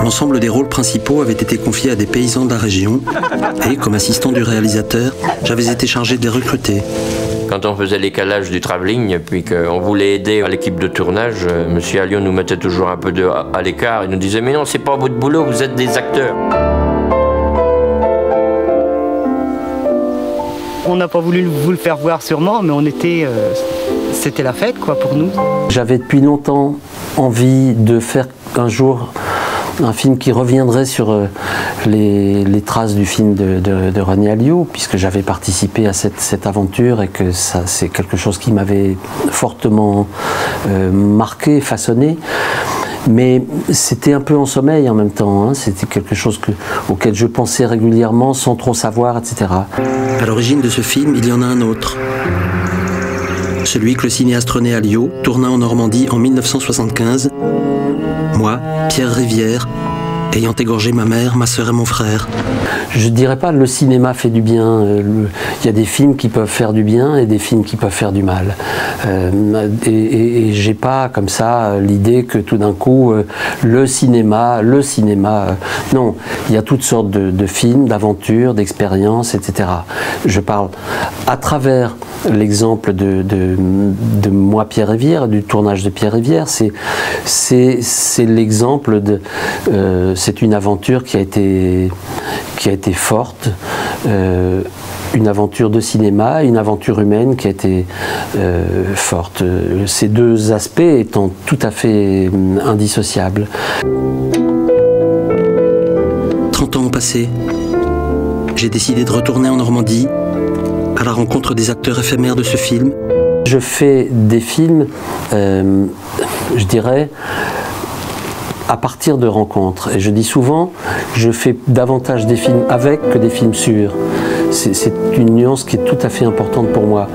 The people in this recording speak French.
L'ensemble des rôles principaux avaient été confiés à des paysans de la région et, comme assistant du réalisateur, j'avais été chargé de les recruter. Quand on faisait les calages du travelling, puis qu'on voulait aider à l'équipe de tournage, M. Alliot nous mettait toujours un peu à l'écart. Il nous disait « Mais non, c'est pas votre boulot, vous êtes des acteurs ». On n'a pas voulu vous le faire voir sûrement, mais c'était la fête quoi pour nous. J'avais depuis longtemps envie de faire un jour un film qui reviendrait sur les traces du film de René Alliot, puisque j'avais participé à cette aventure et que c'est quelque chose qui m'avait fortement marqué, façonné. Mais c'était un peu en sommeil en même temps, hein. C'était quelque chose auquel je pensais régulièrement sans trop savoir, etc. À l'origine de ce film, il y en a un autre. Celui que le cinéaste René Alliot tourna en Normandie en 1975. Moi, Pierre Rivière, ayant égorgé ma mère, ma sœur et mon frère. Je ne dirais pas le cinéma fait du bien. Il y a des films qui peuvent faire du bien et des films qui peuvent faire du mal. Et j'ai pas comme ça l'idée que tout d'un coup le cinéma. Non, il y a toutes sortes de films, d'aventures, d'expériences, etc. Je parle à travers l'exemple de moi, Pierre Rivière, du tournage de Pierre Rivière. C'est l'exemple de. C'est une aventure qui a été forte, une aventure de cinéma, une aventure humaine qui a été forte. Ces deux aspects étant tout à fait indissociables. 30 ans ont passé. J'ai décidé de retourner en Normandie, à la rencontre des acteurs éphémères de ce film. Je fais des films, je dirais, à partir de rencontres. Et je dis souvent, je fais davantage des films avec que des films sur. C'est une nuance qui est tout à fait importante pour moi.